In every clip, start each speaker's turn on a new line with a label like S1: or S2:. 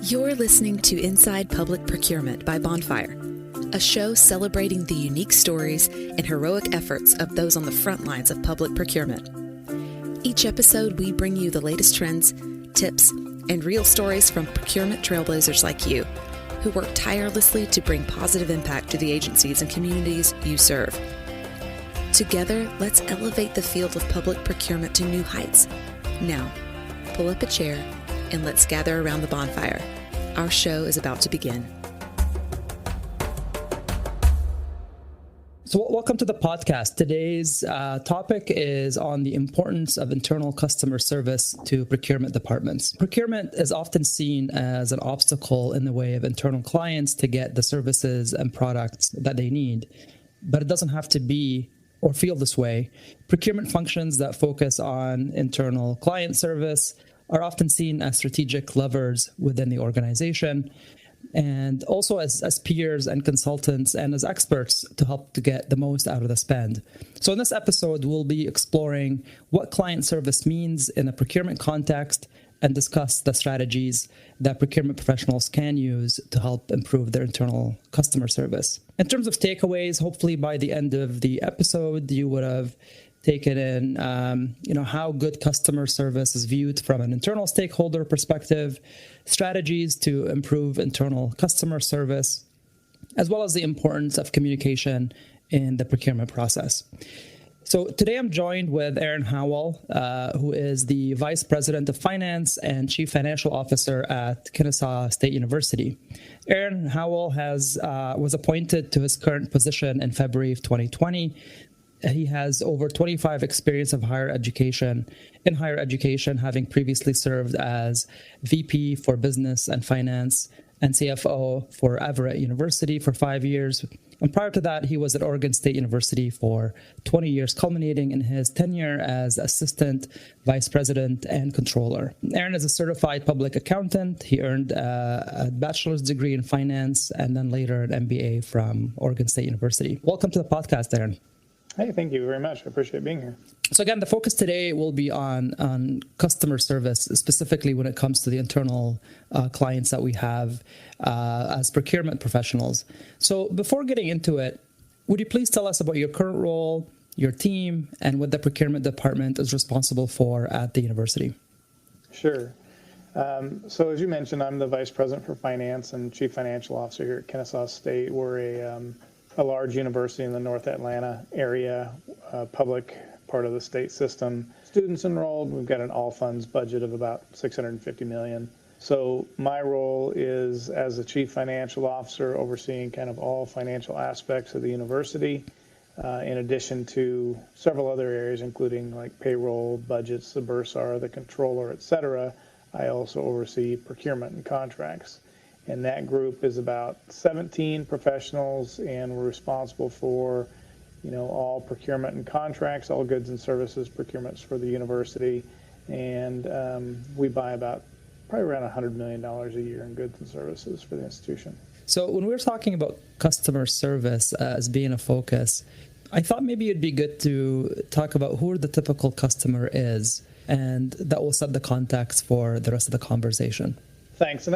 S1: You're listening to Inside Public Procurement by Bonfire, a show celebrating the unique stories and heroic efforts of those on the front lines of public procurement. Each episode, we bring you the latest trends, tips, and real stories from procurement trailblazers like you, who work tirelessly to bring positive impact to the agencies and communities you serve. Together, let's elevate the field of public procurement to new heights. Now, pull up a chair and let's gather around the bonfire. Our show is about to begin.
S2: So welcome to the podcast. Today's topic is on the importance of internal customer service to procurement departments. Procurement is often seen as an obstacle in the way of internal clients to get the services and products that they need, but it doesn't have to be or feel this way. Procurement functions that focus on internal client service are often seen as strategic levers within the organization, and also as peers and consultants and as experts to help to get the most out of the spend. So in this episode, we'll be exploring what client service means in a procurement context and discuss the strategies that procurement professionals can use to help improve their internal customer service. In terms of takeaways, hopefully by the end of the episode, you would have taken in how good customer service is viewed from an internal stakeholder perspective, strategies to improve internal customer service, as well as the importance of communication in the procurement process. So today I'm joined with Aaron Howell, who is the Vice President of Finance and Chief Financial Officer at Kennesaw State University. Aaron Howell was appointed to his current position in February of 2020. He has over 25 experience of higher education, having previously served as VP for Business and Finance and CFO for Everett University for 5 years. And prior to that, he was at Oregon State University for 20 years, culminating in his tenure as Assistant Vice President and Controller. Aaron is a certified public accountant. He earned a bachelor's degree in finance and then later an MBA from Oregon State University. Welcome to the podcast, Aaron.
S3: Hey, thank you very much. I appreciate being here.
S2: So again, the focus today will be on customer service, specifically when it comes to the internal clients that we have as procurement professionals. So before getting into it, would you please tell us about your current role, your team, and what the procurement department is responsible for at the university?
S3: Sure. So as you mentioned, I'm the Vice President for Finance and Chief Financial Officer here at Kennesaw State. We're a large university in the North Atlanta area, public part of the state system. Students enrolled, we've got an all-funds budget of about $650 million. So my role is as the Chief Financial Officer, overseeing kind of all financial aspects of the university, in addition to several other areas, including like payroll, budgets, the bursar, the controller, et cetera. I also oversee procurement and contracts. And that group is about 17 professionals, and we're responsible for, all procurement and contracts, all goods and services procurements for the university. And we buy about probably around $100 million a year in goods and services for the institution.
S2: So when we're talking about customer service as being a focus, I thought maybe it'd be good to talk about who the typical customer is, and that will set the context for the rest of the conversation.
S3: Thanks. And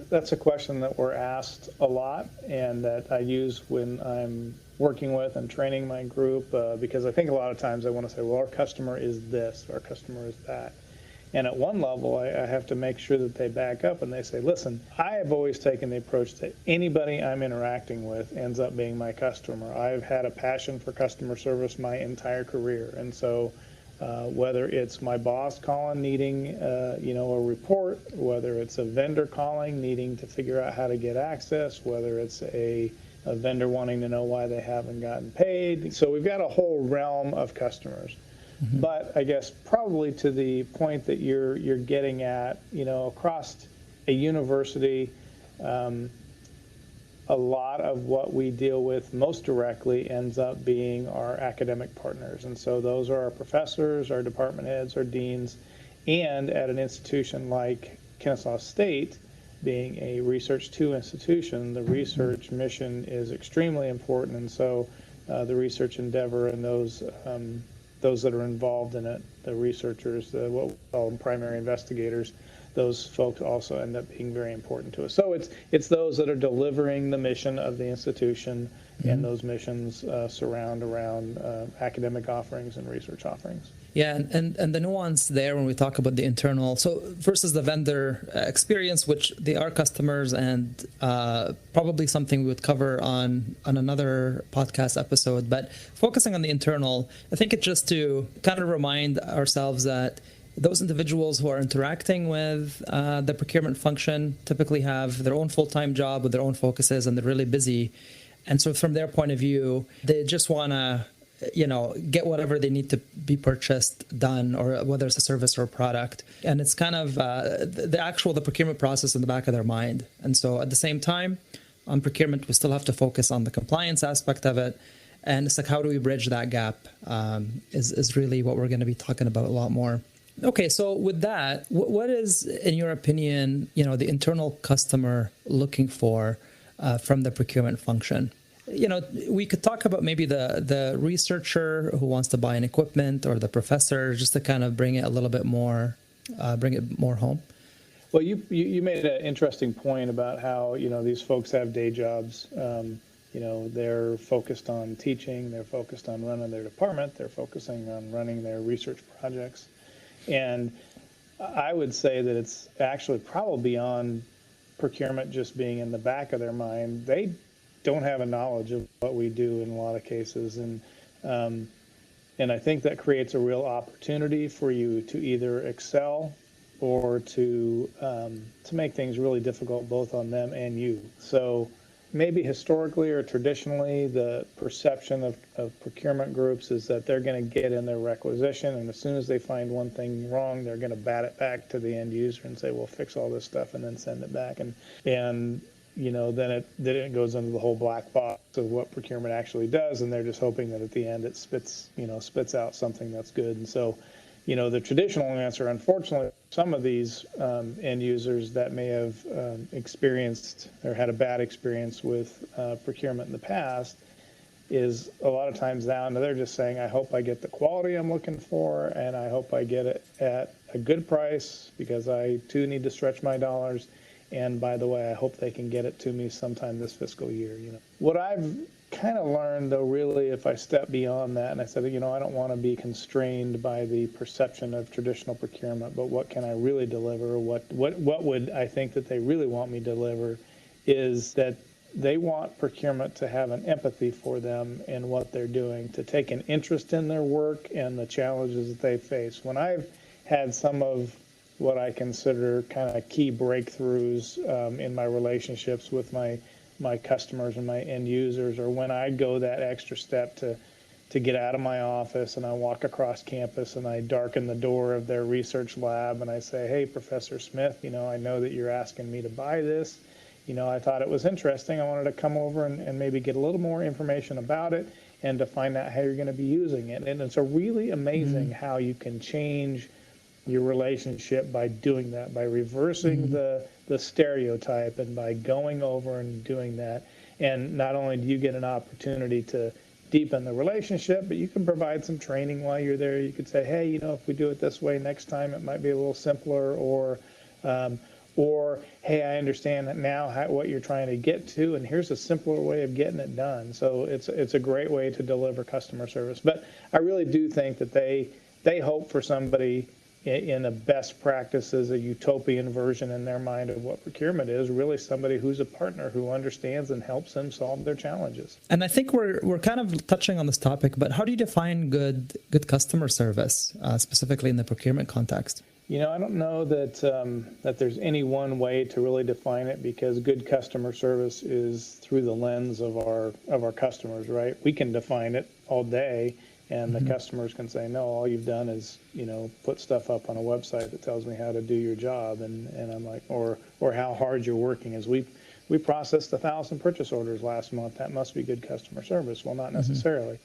S3: that's a question that we're asked a lot and that I use when I'm working with and training my group, because I think a lot of times I want to say, well, our customer is this, our customer is that. And at one level, I have to make sure that they back up and they say, listen, I have always taken the approach that anybody I'm interacting with ends up being my customer. I've had a passion for customer service my entire career. And so whether it's my boss calling needing a report, whether it's a vendor calling needing to figure out how to get access, whether it's a vendor wanting to know why they haven't gotten paid. So we've got a whole realm of customers. Mm-hmm. But I guess probably to the point that you're getting at, across a university, a lot of what we deal with most directly ends up being our academic partners. And so those are our professors, our department heads, our deans, and at an institution like Kennesaw State, being a Research 2 institution, the research mission is extremely important. And so the research endeavor and those that are involved in it, the researchers, what we call them primary investigators, those folks also end up being very important to us. So it's those that are delivering the mission of the institution, and those missions surround around academic offerings and research offerings.
S2: Yeah, and the nuance there when we talk about the internal, so versus the vendor experience, which they are customers, and probably something we would cover on another podcast episode, but focusing on the internal, I think it's just to kind of remind ourselves that those individuals who are interacting with the procurement function typically have their own full-time job with their own focuses, and they're really busy. And so from their point of view, they just want to, get whatever they need to be purchased done, or whether it's a service or a product. And it's kind of the procurement process in the back of their mind. And so at the same time, on procurement, we still have to focus on the compliance aspect of it. And it's like, how do we bridge that gap is really what we're going to be talking about a lot more. Okay, so with that, what is, in your opinion, the internal customer looking for from the procurement function? We could talk about maybe the researcher who wants to buy an equipment, or the professor, just to kind of bring it a little bit more, bring it more home.
S3: Well, you made an interesting point about how, these folks have day jobs. They're focused on teaching, they're focused on running their department, they're focusing on running their research projects. And I would say that it's actually probably beyond procurement just being in the back of their mind. They don't have a knowledge of what we do in a lot of cases. And I think that creates a real opportunity for you to either excel or to make things really difficult both on them and you. So maybe historically or traditionally, the perception of procurement groups is that they're going to get in their requisition, and as soon as they find one thing wrong, they're going to bat it back to the end user and say, "Well, fix all this stuff," and then send it back. And then it goes into the whole black box of what procurement actually does, and they're just hoping that at the end it spits out something that's good. And so, the traditional answer, unfortunately, some of these end users that may have experienced or had a bad experience with procurement in the past, is a lot of times now they're just saying, "I hope I get the quality I'm looking for, and I hope I get it at a good price, because I too need to stretch my dollars. And by the way, I hope they can get it to me sometime this fiscal year." What I've kind of learned, though, really, if I step beyond that, and I said, I don't want to be constrained by the perception of traditional procurement, but what can I really deliver? What would I think that they really want me to deliver, is that they want procurement to have an empathy for them in what they're doing, to take an interest in their work and the challenges that they face. When I've had some of what I consider kind of key breakthroughs in my relationships with my customers and my end users, or when I go that extra step to get out of my office and I walk across campus and I darken the door of their research lab and I say, "Hey, Professor Smith, I know that you're asking me to buy this. I thought it was interesting. I wanted to come over and maybe get a little more information about it and to find out how you're going to be using it." And it's a really amazing how you can change your relationship by doing that, by reversing the stereotype, and by going over and doing that. And not only do you get an opportunity to deepen the relationship, but you can provide some training while you're there. You could say, "Hey, if we do it this way next time, it might be a little simpler," or "Hey, I understand that now what you're trying to get to, and here's a simpler way of getting it done." So it's a great way to deliver customer service. But I really do think that they hope for somebody in a best practices, a utopian version in their mind of what procurement is, really somebody who's a partner who understands and helps them solve their challenges.
S2: And I think we're kind of touching on this topic, but how do you define good customer service, specifically in the procurement context?
S3: I don't know that there's any one way to really define it, because good customer service is through the lens of our customers, right? We can define it all day, and the customers can say, "No, all you've done is, put stuff up on a website that tells me how to do your job." And I'm like, or how hard you're working. As we processed 1,000 purchase orders last month. That must be good customer service. Well, not necessarily.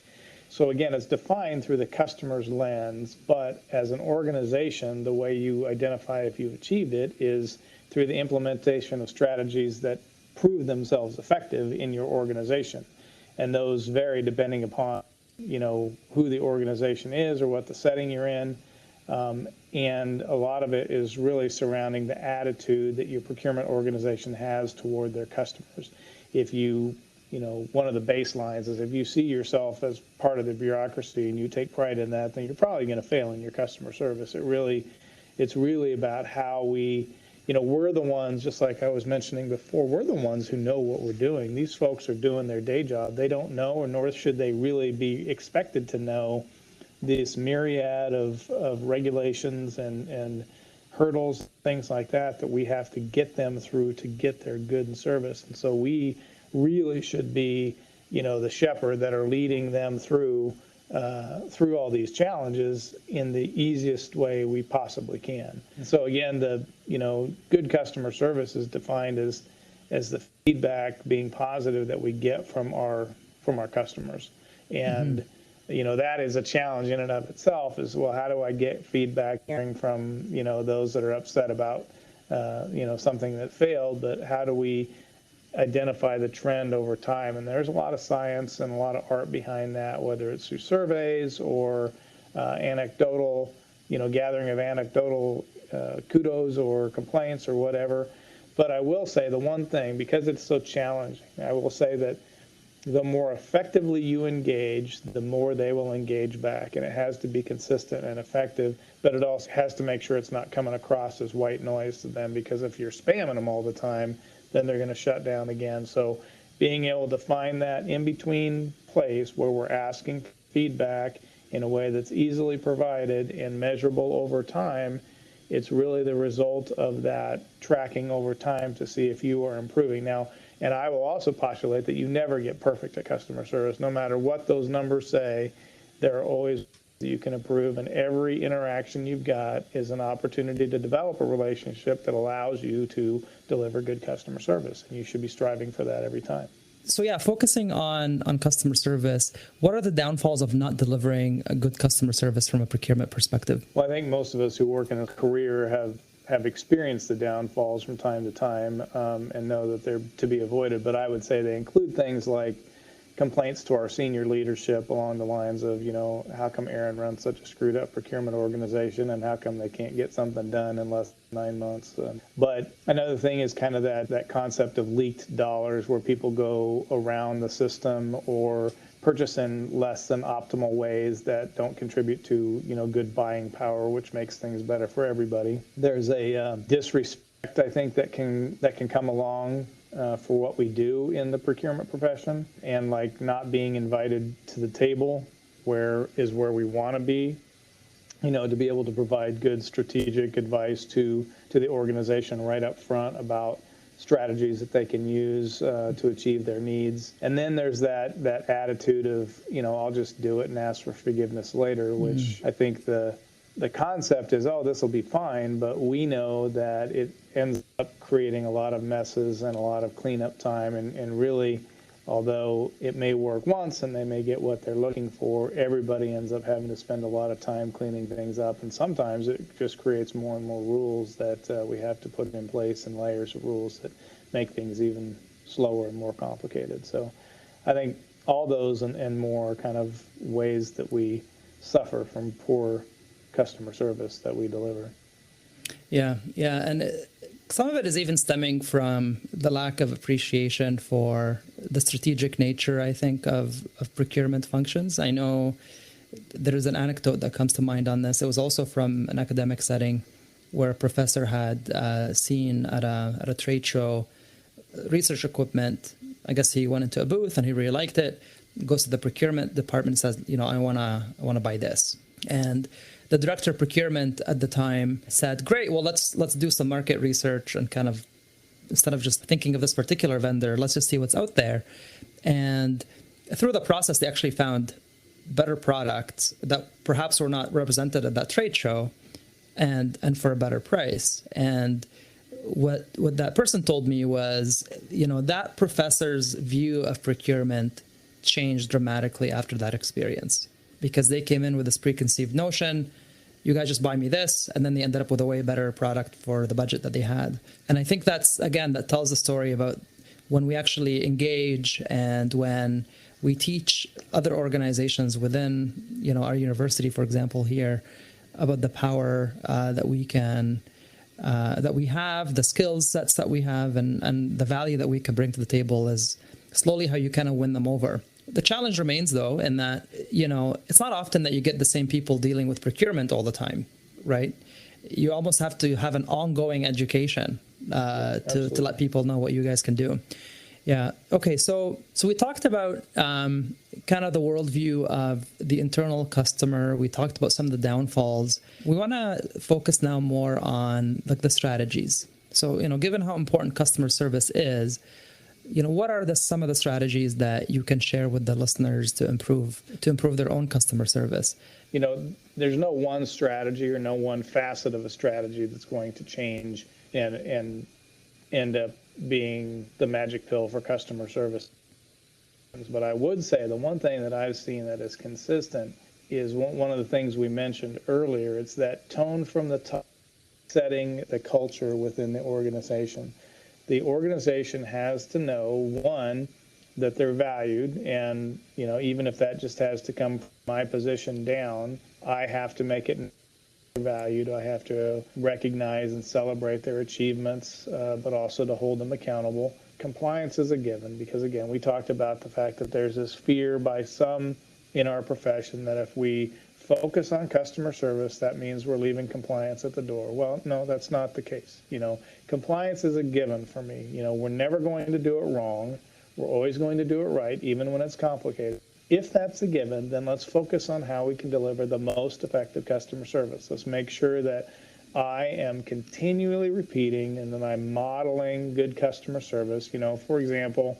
S3: So again, it's defined through the customer's lens, but as an organization, the way you identify if you've achieved it is through the implementation of strategies that prove themselves effective in your organization. And those vary depending upon who the organization is or what the setting you're in. And a lot of it is really surrounding the attitude that your procurement organization has toward their customers. If you know, one of the baselines is if you see yourself as part of the bureaucracy and you take pride in that, then you're probably going to fail in your customer service. It's really about how we, we're the ones, just like I was mentioning before, we're the ones who know what we're doing. These folks are doing their day job. They don't know, or nor should they really be expected to know this myriad of regulations and hurdles, things like that we have to get them through to get their good and service. And so we really should be, the shepherd that are leading them through all these challenges in the easiest way we possibly can. And so again, the good customer service is defined as the feedback being positive that we get from our customers. And that is a challenge in and of itself. Is, well, how do I get feedback hearing from those that are upset about something that failed, but how do we identify the trend over time? And there's a lot of science and a lot of art behind that, whether it's through surveys or anecdotal, gathering of anecdotal kudos or complaints or whatever. But I will say the one thing, because it's so challenging, I will say that the more effectively you engage, the more they will engage back. And it has to be consistent and effective, but it also has to make sure it's not coming across as white noise to them, because if you're spamming them all the time, then they're going to shut down again. So being able to find that in-between place where we're asking feedback in a way that's easily provided and measurable over time, it's really the result of that tracking over time to see if you are improving. Now, and I will also postulate that you never get perfect at customer service. No matter what those numbers say, there are always that you can improve, and every interaction you've got is an opportunity to develop a relationship that allows you to deliver good customer service, and you should be striving for that every time.
S2: So yeah, focusing on customer service, what are the downfalls of not delivering a good customer service from a procurement perspective?
S3: Well, I think most of us who work in a career have experienced the downfalls from time to time and know that they're to be avoided. But I would say they include things like complaints to our senior leadership along the lines of, how come Aaron runs such a screwed up procurement organization, and how come they can't get something done in less than 9 months? But another thing is kind of that concept of leaked dollars, where people go around the system or purchase in less than optimal ways that don't contribute to, good buying power, which makes things better for everybody. There's a disrespect, I think, that can come along for what we do in the procurement profession, and like not being invited to the table where we want to be, to be able to provide good strategic advice to the organization right up front about strategies that they can use to achieve their needs. And then there's that attitude of, I'll just do it and ask for forgiveness later, which I think the concept is, this will be fine, but we know that it ends up creating a lot of messes and a lot of cleanup time. And really, although it may work once and they may get what they're looking for, everybody ends up having to spend a lot of time cleaning things up. And sometimes it just creates more and more rules that we have to put in place, and layers of rules that make things even slower and more complicated. So I think all those and more kind of ways that we suffer from poor customer service that we deliver.
S2: Yeah. And some of it is even stemming from the lack of appreciation for the strategic nature, I think, of procurement functions. I know there is an anecdote that comes to mind on this. It was also from an academic setting where a professor had seen at a trade show research equipment. I guess he went into a booth and he really liked it. Goes to the procurement department and says, I want to buy this. And the director of procurement at the time said, great, well, let's do some market research and kind of, instead of just thinking of this particular vendor, let's just see what's out there. And through the process, they actually found better products that perhaps were not represented at that trade show and for a better price. And what that person told me was, that professor's view of procurement changed dramatically after that experience, because they came in with this preconceived notion, you guys just buy me this, and then they ended up with a way better product for the budget that they had. And I think that tells a story about when we actually engage and when we teach other organizations within, our university, for example, here, the power that we can that we have, the skill sets that we have, and the value that we can bring to the table is slowly how you kind of win them over. The challenge remains, though, in that, it's not often that you get the same people dealing with procurement all the time, right? You almost have to have an ongoing education to let people know what you guys can do. Yeah. Okay. So we talked about kind of the worldview of the internal customer. We talked about some of the downfalls. We want to focus now more on the strategies. So, given how important customer service is, what are some of the strategies that you can share with the listeners to improve their own customer service?
S3: There's no one strategy or no one facet of a strategy that's going to change and end up being the magic pill for customer service. But I would say the one thing that I've seen that is consistent is one of the things we mentioned earlier. It's that tone from the top, setting the culture within the organization. The organization has to know, one, that they're valued, and even if that just has to come from my position down, I have to make it valued. I have to recognize and celebrate their achievements, but also to hold them accountable. Compliance is a given because, again, we talked about the fact that there's this fear by some in our profession that if we focus on customer service, that means we're leaving compliance at the door. Well, no, that's not the case. Compliance is a given for me. We're never going to do it wrong. We're always going to do it right, even when it's complicated. If that's a given, then let's focus on how we can deliver the most effective customer service. Let's make sure that I am continually repeating and that I'm modeling good customer service. For example,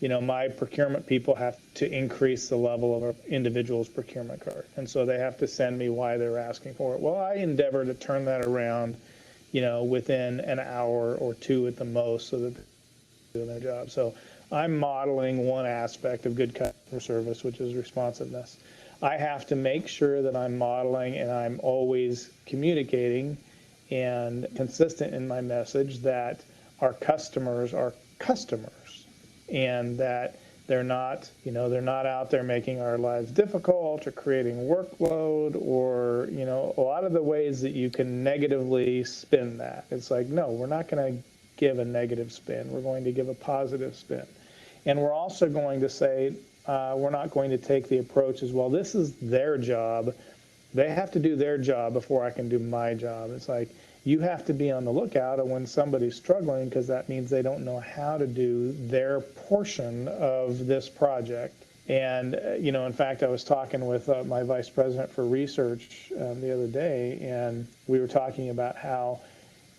S3: my procurement people have to increase the level of an individual's procurement card. And so they have to send me why they're asking for it. Well, I endeavor to turn that around, within an hour or two at the most so that they're doing their job. So I'm modeling one aspect of good customer service, which is responsiveness. I have to make sure that I'm modeling and I'm always communicating and consistent in my message that our customers are customers and that they're not out there making our lives difficult or creating workload or, a lot of the ways that you can negatively spin that. It's like, no, we're not going to give a negative spin. We're going to give a positive spin. And we're also going to say, we're not going to take the approach as, well, this is their job. They have to do their job before I can do my job. It's like, you have to be on the lookout when somebody's struggling because that means they don't know how to do their portion of this project. And, in fact, I was talking with my vice president for research the other day, and we were talking about how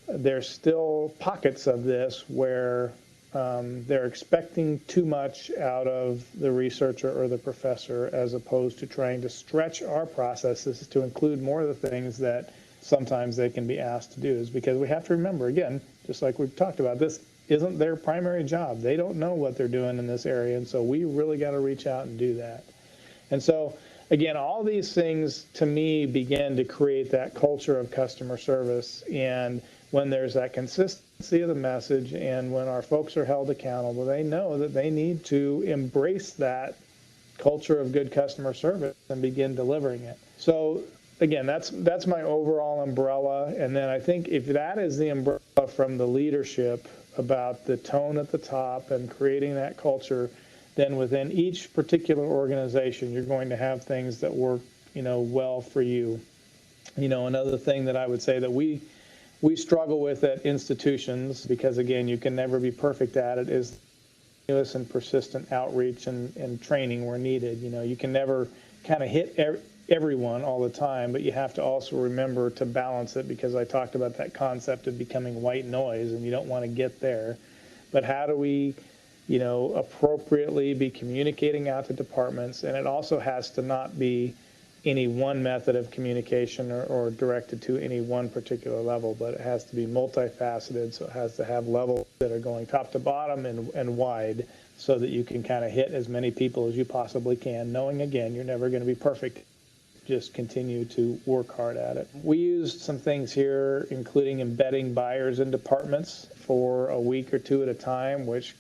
S3: there's still pockets of this where they're expecting too much out of the researcher or the professor as opposed to trying to stretch our processes to include more of the things that sometimes they can be asked to do. Is because we have to remember, again, just like we've talked about, this isn't their primary job. They don't know what they're doing in this area, and so we really got to reach out and do that. And so, again, all these things, to me, begin to create that culture of customer service. And when there's that consistency of the message and when our folks are held accountable, they know that they need to embrace that culture of good customer service and begin delivering it. So, again, that's my overall umbrella. And then I think if that is the umbrella from the leadership about the tone at the top and creating that culture, then within each particular organization, you're going to have things that work, well for you. Another thing that I would say that we struggle with at institutions, because again, you can never be perfect at it, is continuous and persistent outreach and training where needed. You can never kind of hit everyone all the time, but you have to also remember to balance it, because I talked about that concept of becoming white noise, and you don't want to get there. But how do we, appropriately be communicating out to departments? And it also has to not be any one method of communication or directed to any one particular level, but it has to be multifaceted. So it has to have levels that are going top to bottom and wide, so that you can kind of hit as many people as you possibly can, knowing, again, you're never going to be perfect. Just continue to work hard at it. We used some things here, including embedding buyers in departments for a week or two at a time, which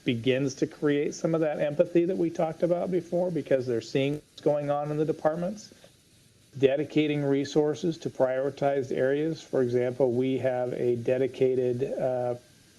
S3: begins to create some of that empathy that we talked about before, because they're seeing what's going on in the departments. dedicating resources to prioritized areas. For example, we have a dedicated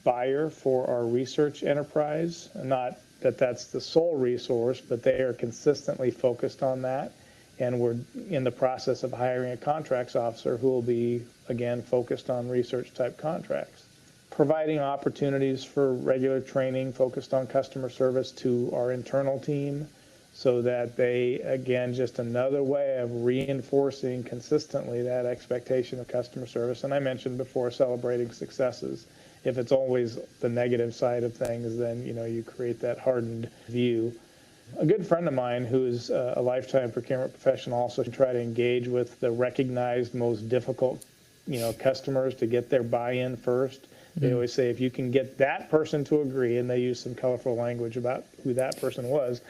S3: buyer for our research enterprise. Not that that's the sole resource, but they are consistently focused on that. And we're in the process of hiring a contracts officer who will be, again, focused on research type contracts. Providing opportunities for regular training focused on customer service to our internal team so that they, again, just another way of reinforcing consistently that expectation of customer service. And I mentioned before, celebrating successes. If it's always the negative side of things, then, you create that hardened view. A good friend of mine who is a lifetime procurement professional also try to engage with the recognized most difficult, customers to get their buy-in first. They always say if you can get that person to agree, and they use some colorful language about who that person was,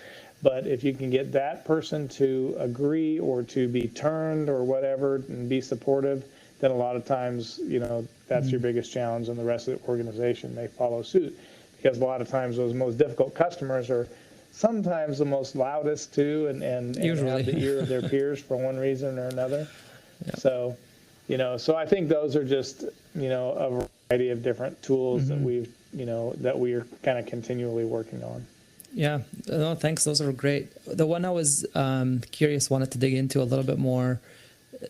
S3: but if you can get that person to agree or to be turned or whatever and be supportive, then a lot of times, that's your biggest challenge, and the rest of the organization may follow suit. Because a lot of times those most difficult customers are sometimes the most loudest too, and have the ear of their peers for one reason or another. Yeah. So, so I think those are just, a variety of different tools that that we are kind of continually working on.
S2: Yeah, no, thanks. Those are great. The one I was wanted to dig into a little bit more,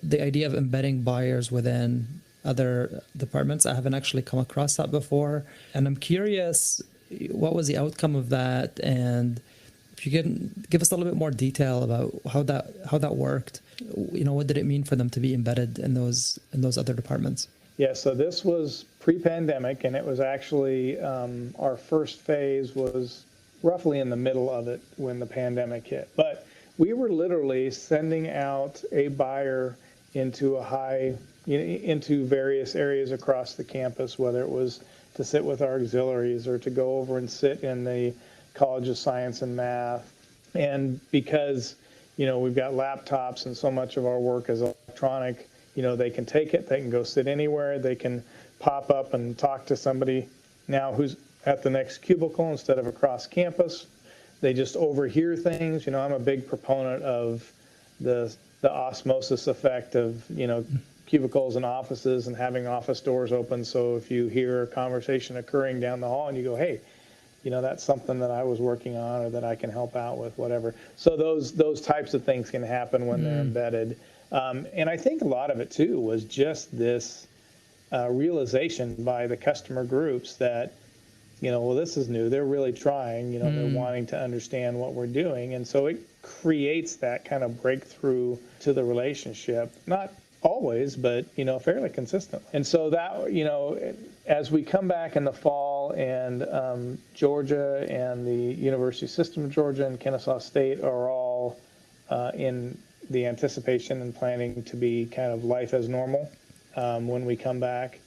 S2: the idea of embedding buyers within other departments. I haven't actually come across that before. And I'm curious, what was the outcome of that? And if you can give us a little bit more detail about how that worked. What did it mean for them to be embedded in those other departments?
S3: Yeah, so this was pre-pandemic, and it was actually our first phase was roughly in the middle of it when the pandemic hit. But we were literally sending out a buyer into into various areas across the campus, whether it was to sit with our auxiliaries or to go over and sit in the College of Science and Math. And because, we've got laptops and so much of our work is electronic, they can take it, they can go sit anywhere, they can pop up and talk to somebody now who's at the next cubicle instead of across campus. They just overhear things. I'm a big proponent of the osmosis effect of, cubicles and offices and having office doors open. So if you hear a conversation occurring down the hall and you go, hey, that's something that I was working on or that I can help out with, whatever. So those types of things can happen when they're embedded. And I think a lot of it, too, was just this realization by the customer groups that, this is new. They're really trying, they're wanting to understand what we're doing. And so it creates that kind of breakthrough to the relationship, not always, but, fairly consistently. And so that, as we come back in the fall and Georgia and the University System of Georgia and Kennesaw State are all in the anticipation and planning to be kind of life as normal when we come back.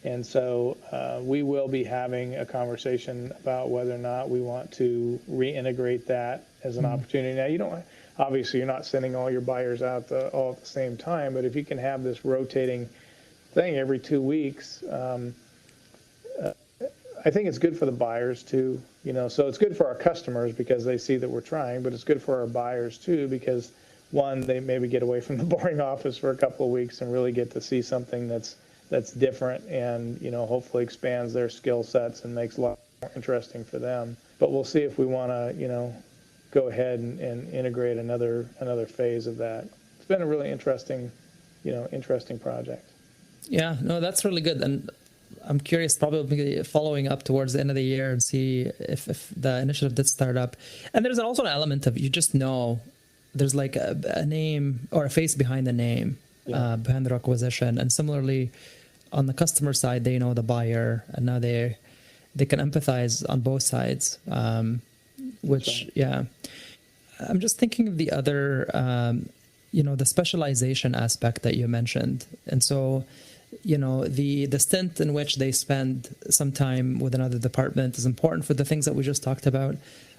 S3: And so we will be having a conversation about whether or not we want to reintegrate that as an opportunity. Now, obviously you're not sending all your buyers out all at the same time, but if you can have this rotating thing every 2 weeks, I think it's good for the buyers too. So it's good for our customers because they see that we're trying, but it's good for our buyers too because, one, they maybe get away from the boring office for a couple of weeks and really get to see something that's different and, hopefully expands their skill sets and makes life more interesting for them. But we'll see if we want to, go ahead and integrate another phase of that. It's been a really interesting project.
S2: Yeah, no, that's really good. And I'm curious, probably following up towards the end of the year and see if the initiative did start up. And there's also an element of there's like a name or a face behind the name, behind the requisition. And similarly, on the customer side, they know the buyer, and now they can empathize on both sides, which, right. Yeah. I'm just thinking of the other, the specialization aspect that you mentioned. And so, the stint in which they spend some time with another department is important for the things that we just talked about,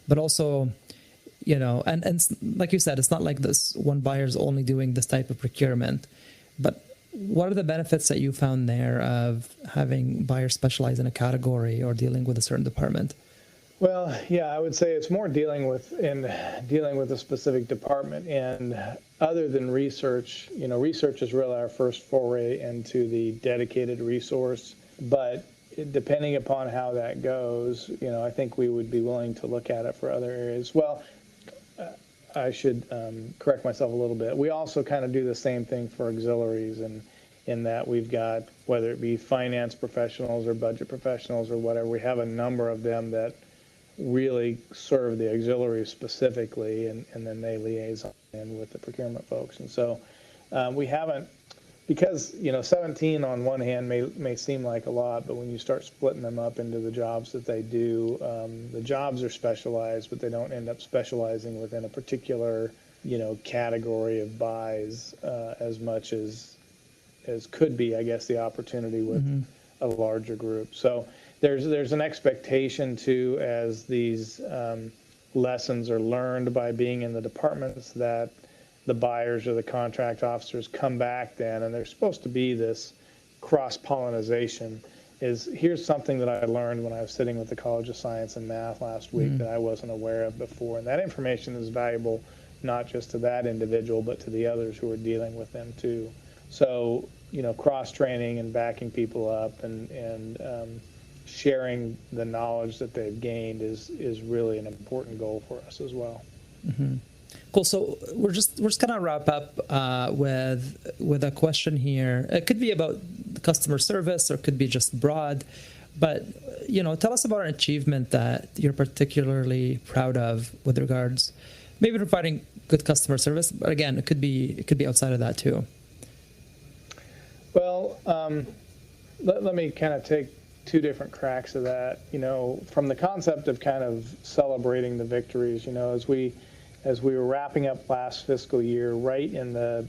S2: but also, and like you said, it's not like this one buyer's only doing this type of procurement, but what are the benefits that you found there of having buyers specialize in a category or dealing with a certain department? Well,
S3: yeah, I would say it's more dealing with a specific department. And, other than research, research is really our first foray into the dedicated resource. But depending upon how that goes, I think we would be willing to look at it for other areas. Well, I should correct myself a little bit. We also kind of do the same thing for auxiliaries, and in that we've got, whether it be finance professionals or budget professionals or whatever, we have a number of them that really serve the auxiliaries specifically, and then they liaison with the procurement folks. And so we haven't, because 17 on one hand may seem like a lot, but when you start splitting them up into the jobs that they do, the jobs are specialized, but they don't end up specializing within a particular category of buys as much as could be, I guess, the opportunity with a larger group. So there's an expectation too, as these lessons are learned by being in the departments, that the buyers or the contract officers come back then, and there's supposed to be this cross-pollination. Here's something that I learned when I was sitting with the College of Science and Math last week that I wasn't aware of before, and that information is valuable not just to that individual, but to the others who are dealing with them too. So, cross-training and backing people up and sharing the knowledge that they've gained is really an important goal for us as well.
S2: Mm-hmm. Cool. So we're just gonna wrap up with a question here. It could be about customer service, or it could be just broad. But tell us about an achievement that you're particularly proud of with regards, maybe providing good customer service. But again, it could be outside of that too.
S3: Well, let me kind of take two different cracks of that. From the concept of kind of celebrating the victories. As we were wrapping up last fiscal year, right in the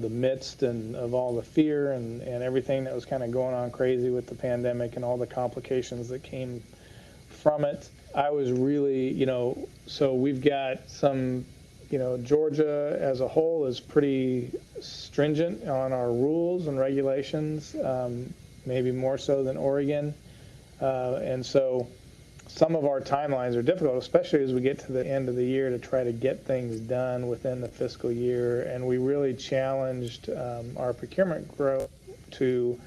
S3: midst of all the fear and everything that was kind of going on crazy with the pandemic and all the complications that came from it, I was really, so we've got some, Georgia as a whole is pretty stringent on our rules and regulations, maybe more so than Oregon. And so some of our timelines are difficult, especially as we get to the end of the year, to try to get things done within the fiscal year. And we really challenged our procurement growth to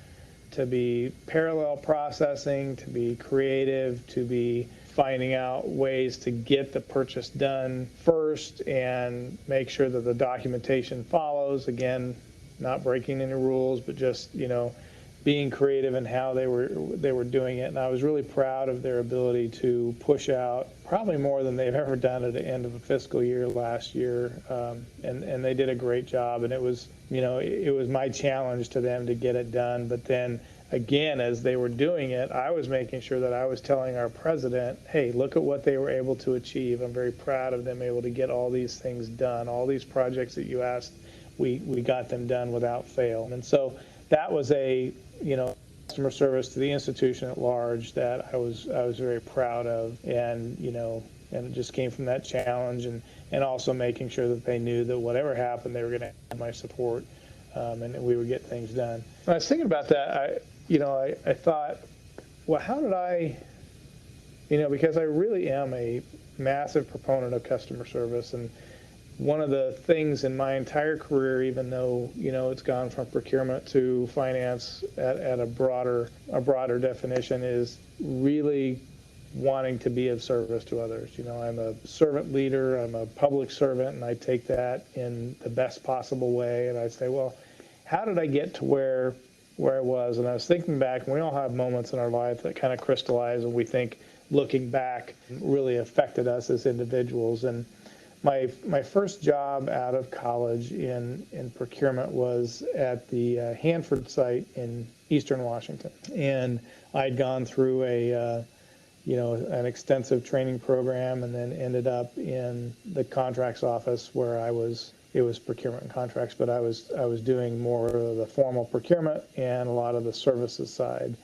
S3: be parallel processing, to be creative, to be finding out ways to get the purchase done first and make sure that the documentation follows. Again, not breaking any rules, but just, being creative in how they were doing it. And I was really proud of their ability to push out probably more than they've ever done at the end of a fiscal year last year. And they did a great job. And it was my challenge to them to get it done. But then again, as they were doing it, I was making sure that I was telling our president, hey, look at what they were able to achieve. I'm very proud of them able to get all these things done. All these projects that you asked, we got them done without fail. And so that was a customer service to the institution at large that I was very proud of, and it just came from that challenge and also making sure that they knew that whatever happened, they were going to have my support, and we would get things done. When I was thinking about that, I thought, well, how did I, because I really am a massive proponent of customer service, and one of the things in my entire career, even though, it's gone from procurement to finance at a broader definition, is really wanting to be of service to others. I'm a servant leader, I'm a public servant, and I take that in the best possible way. And I say, well, how did I get to where I was? And I was thinking back, and we all have moments in our life that kind of crystallize, and we think looking back really affected us as individuals. And my first job out of college in procurement was at the Hanford site in Eastern Washington, and I'd gone through an extensive training program, and then ended up in the contracts office where it was procurement and contracts, but I was doing more of the formal procurement and a lot of the services side.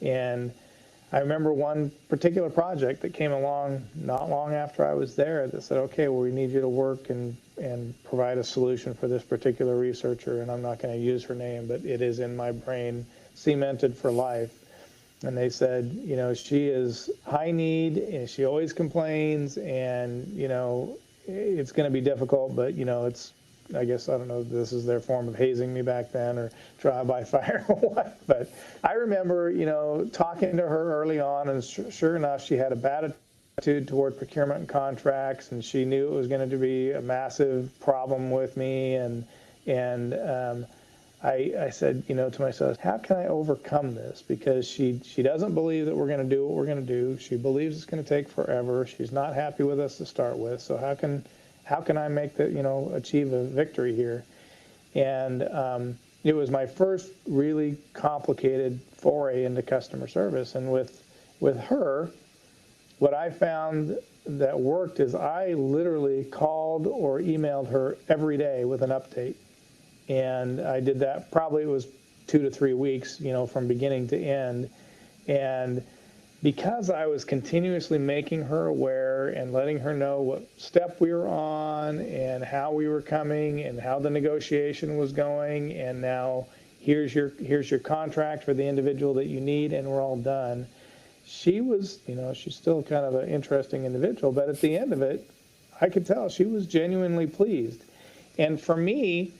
S3: And I remember one particular project that came along not long after I was there that said, okay, well, we need you to work and provide a solution for this particular researcher. And I'm not going to use her name, but it is in my brain, cemented for life. And they said, she is high need, and she always complains, and, it's going to be difficult, but, it's I guess, I don't know if this is their form of hazing me back then or trial by fire or what, but I remember, talking to her early on, and sure enough, she had a bad attitude toward procurement and contracts, and she knew it was going to be a massive problem with me, and I said, to myself, how can I overcome this? Because she doesn't believe that we're going to do what we're going to do. She believes it's going to take forever. She's not happy with us to start with. So how can I make achieve a victory here? And it was my first really complicated foray into customer service. And with her, what I found that worked is I literally called or emailed her every day with an update. And I did that, probably it was 2 to 3 weeks, from beginning to end. And because I was continuously making her aware and letting her know what step we were on and how we were coming and how the negotiation was going, and now here's your contract for the individual that you need, and we're all done. She was, she's still kind of an interesting individual, but at the end of it, I could tell she was genuinely pleased. And for me,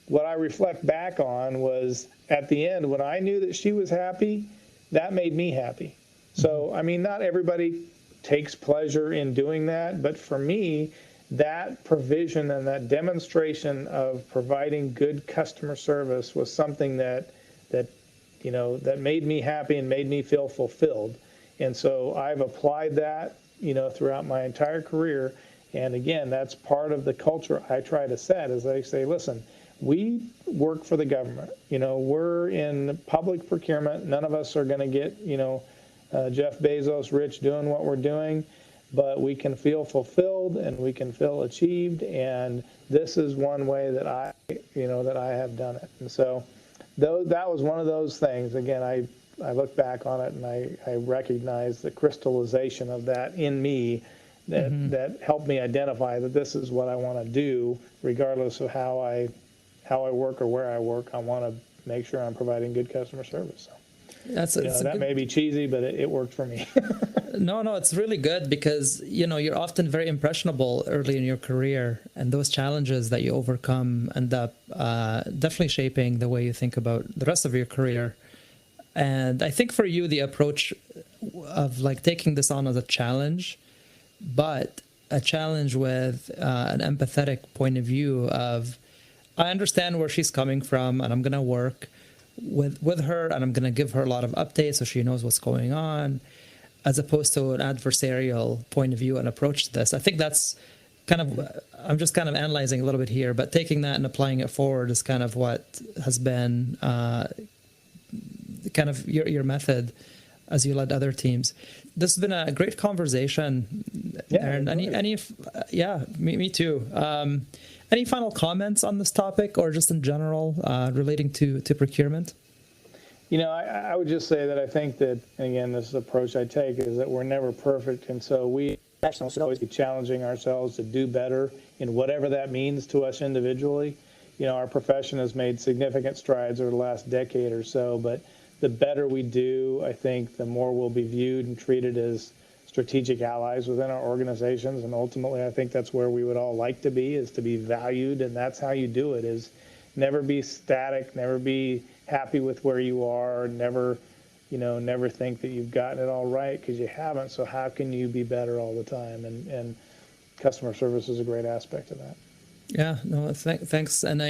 S3: what I reflect back on was at the end, when I knew that she was happy, that made me happy. So, not everybody takes pleasure in doing that, but for me, that provision and that demonstration of providing good customer service was something that made me happy and made me feel fulfilled. And so I've applied that, throughout my entire career. And again, that's part of the culture I try to set, is I say, listen, we work for the government. We're in public procurement. None of us are going to get, Jeff Bezos rich doing what we're doing, but we can feel fulfilled and we can feel achieved. And this is one way that I have done it. And so that was one of those things. Again, I look back on it and I recognize the crystallization of that in me that helped me identify that this is what I want to do, regardless of how I work or where I work. I want to make sure I'm providing good customer service. So. That may be cheesy, but it worked for me.
S2: No, it's really good because, you're often very impressionable early in your career, and those challenges that you overcome end up definitely shaping the way you think about the rest of your career. And I think for you, the approach of taking this on as a challenge, but a challenge with an empathetic point of view of, I understand where she's coming from, and I'm going to work with her, and I'm going to give her a lot of updates so she knows what's going on, as opposed to an adversarial point of view and approach to this. I think that's I'm just kind of analyzing a little bit here, but taking that and applying it forward is kind of what has been kind of your method as you led other teams. This has been a great conversation, Aaron. Me too. Any final comments on this topic, or just in general relating to procurement?
S3: I would just say that I think that, again, this approach I take is that we're never perfect. And so we professionals should always be challenging ourselves to do better in whatever that means to us individually. Our profession has made significant strides over the last decade or so, but the better we do, I think the more we'll be viewed and treated as strategic allies within our organizations. And ultimately, I think that's where we would all like to be, is to be valued. And that's how you do it, is never be static, never be happy with where you are, never think that you've gotten it all right, because you haven't. So how can you be better all the time? And customer service is a great aspect of that.
S2: Yeah, no, thanks. And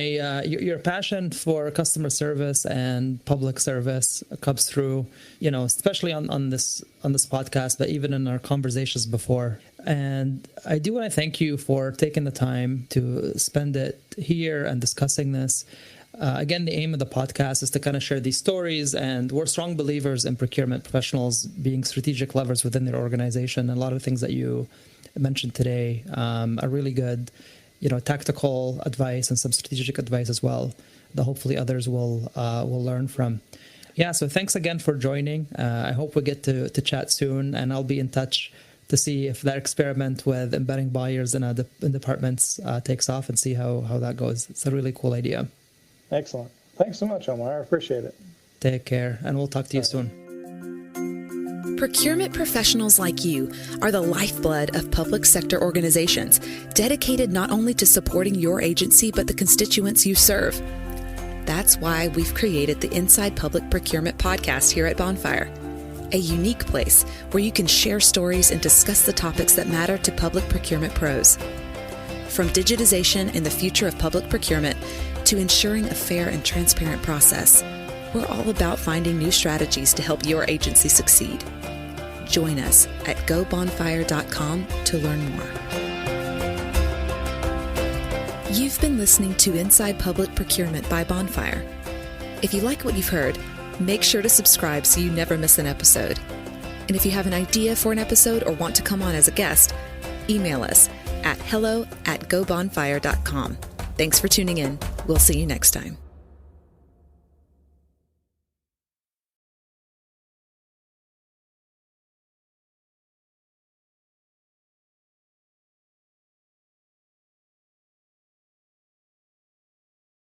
S2: your passion for customer service and public service comes through, especially on this podcast, but even in our conversations before. And I do want to thank you for taking the time to spend it here and discussing this. Again, the aim of the podcast is to kind of share these stories, and we're strong believers in procurement professionals being strategic levers within their organization. And a lot of things that you mentioned today are really good, tactical advice and some strategic advice as well that hopefully others will learn from. Yeah, so thanks again for joining. I hope we get to chat soon, and I'll be in touch to see if that experiment with embedding buyers in departments takes off, and see how that goes. It's a really cool idea.
S3: Excellent. Thanks so much, Omar. I appreciate it.
S2: Take care, and we'll talk to you soon.
S1: Procurement professionals like you are the lifeblood of public sector organizations, dedicated not only to supporting your agency, but the constituents you serve. That's why we've created the Inside Public Procurement podcast here at Bonfire, a unique place where you can share stories and discuss the topics that matter to public procurement pros. From digitization and the future of public procurement to ensuring a fair and transparent process, we're all about finding new strategies to help your agency succeed. Join us at gobonfire.com to learn more. You've been listening to Inside Public Procurement by Bonfire. If you like what you've heard, make sure to subscribe so you never miss an episode. And if you have an idea for an episode or want to come on as a guest, email us at hello@gobonfire.com. Thanks for tuning in. We'll see you next time.